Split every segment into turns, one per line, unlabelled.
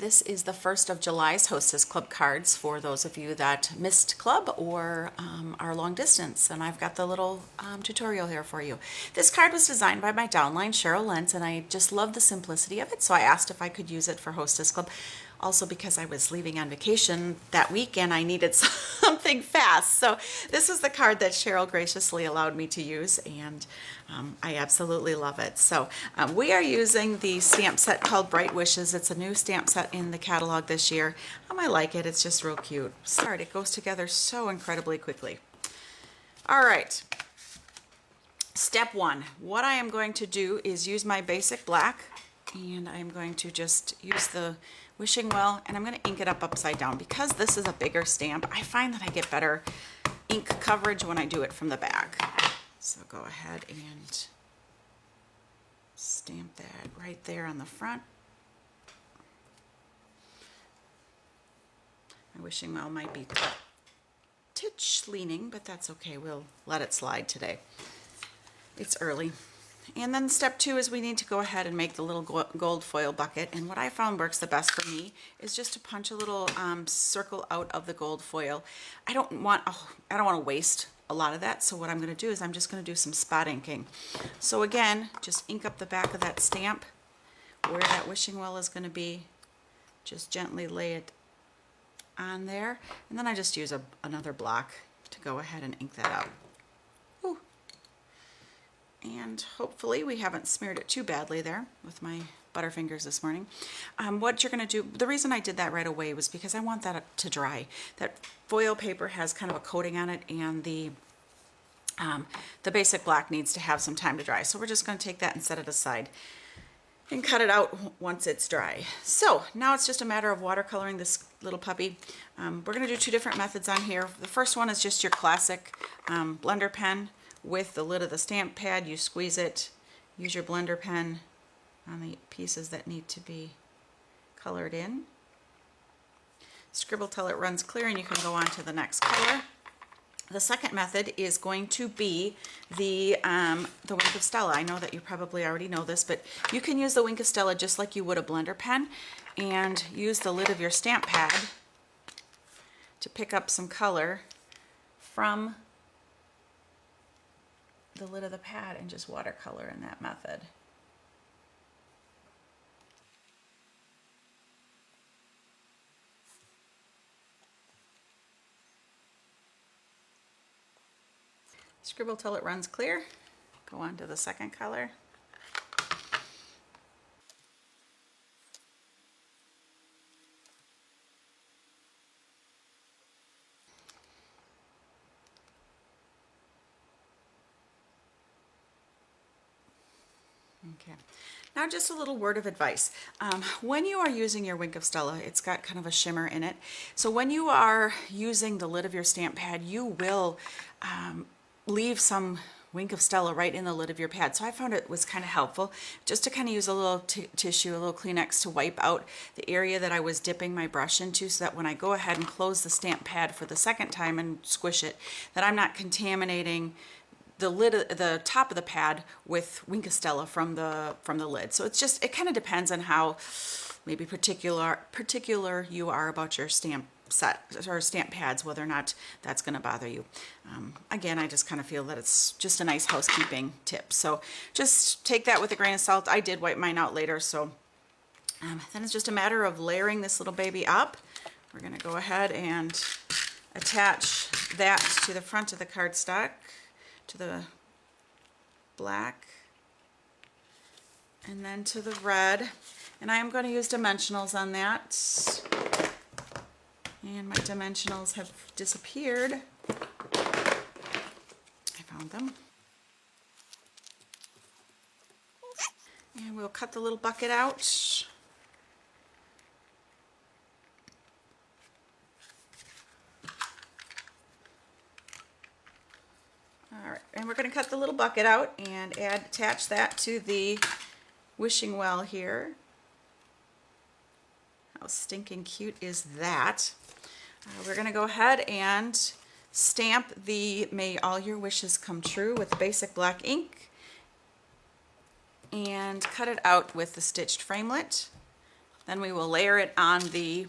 This is the first of July's Hostess Club cards for those of you that missed club or are long distance. And I've got the little tutorial here for you. This card was designed by my downline, Cheryl Lentz, and I just love the simplicity of it. So I asked if I could use it for Hostess Club. Also because I was leaving on vacation that week and I needed something fast. So this is the card that Cheryl graciously allowed me to use, and I absolutely love it. So we are using the stamp set called Bright Wishes. It's a new stamp set in the catalog this year. I like it. It's just real cute. Start. It goes together so incredibly quickly. All right. Step one. What I am going to do is use my basic black, and I'm going to just use the wishing well, and I'm going to ink it up upside down. Because this is a bigger stamp, I find that I get better ink coverage when I do it from the back. So go ahead and stamp that right there on the front. My wishing well might be a titch leaning, but that's okay. We'll let it slide today. It's early. And then step two is we need to go ahead and make the little gold foil bucket. And what I found works the best for me is just to punch a little circle out of the gold foil. I don't want to waste a lot of that. So what I'm going to do is I'm just going to do some spot inking. So again, just ink up the back of that stamp where that wishing well is going to be. Just gently lay it on there. And then I just use another block to go ahead and ink that out. And hopefully we haven't smeared it too badly there with my Butterfingers this morning. What you're going to do, the reason I did that right away was because I want that to dry. That foil paper has kind of a coating on it, and the basic black needs to have some time to dry. So we're just going to take that and set it aside and cut it out once it's dry. So now it's just a matter of watercoloring this little puppy. We're going to do two different methods on here. The first one is just your classic blender pen. With the lid of the stamp pad, you squeeze it, use your blender pen on the pieces that need to be colored in. Scribble till it runs clear and you can go on to the next color. The second method is going to be the Wink of Stella. I know that you probably already know this, but you can use the Wink of Stella just like you would a blender pen, and use the lid of your stamp pad to pick up some color from the lid of the pad and just watercolor in that method. Scribble till it runs clear. Go on to the second color. Okay, now just a little word of advice. When you are using your Wink of Stella, it's got kind of a shimmer in it. So when you are using the lid of your stamp pad, you will leave some Wink of Stella right in the lid of your pad. So I found it was kind of helpful just to kind of use a little tissue, a little Kleenex to wipe out the area that I was dipping my brush into, so that when I go ahead and close the stamp pad for the second time and squish it, that I'm not contaminating the lid, the top of the pad with Wink of Stella from the lid. So it's just, it kind of depends on how maybe particular you are about your stamp set or stamp pads, whether or not that's going to bother you. Again, I just kind of feel that it's just a nice housekeeping tip. So just take that with a grain of salt. I did wipe mine out later, so then it's just a matter of layering this little baby up. We're going to go ahead and attach that to the front of the cardstock, to the black, and then to the red. And I am going to use dimensionals on that. And my dimensionals have disappeared. I found them. And we'll cut the little bucket out. Alright, and we're going to cut the little bucket out and attach that to the wishing well here. How stinking cute is that? We're going to go ahead and stamp the May All Your Wishes Come True with basic black ink and cut it out with the stitched framelit. Then we will layer it on the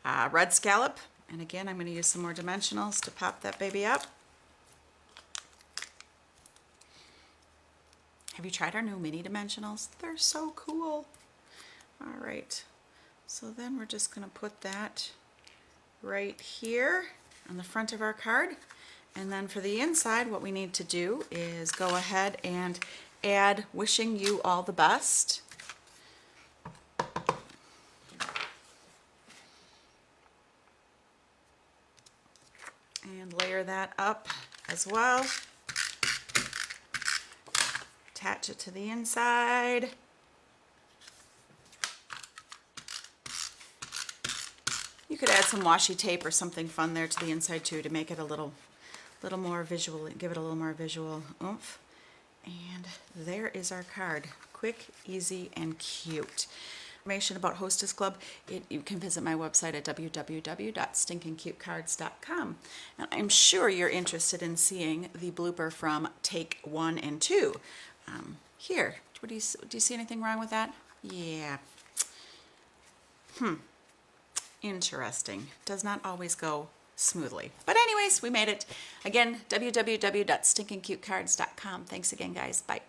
red scallop. And again, I'm going to use some more dimensionals to pop that baby up. Have you tried our new mini dimensionals? They're so cool. All right, so then we're just going to put that right here on the front of our card. And then for the inside, what we need to do is go ahead and add "Wishing You All the Best." And layer that up as well. Attach it to the inside. You could add some washi tape or something fun there to the inside too to make it a little more visual, give it a little more visual oomph. And there is our card. Quick, easy, and cute. Information about Hostess Club, you can visit my website at www.stinkincutecards.com. And I'm sure you're interested in seeing the blooper from Take 1 and 2. Here, do you see anything wrong with that? Yeah. Interesting. Does not always go smoothly. But anyways, we made it. Again, www.stinkincutecards.com. Thanks again, guys. Bye.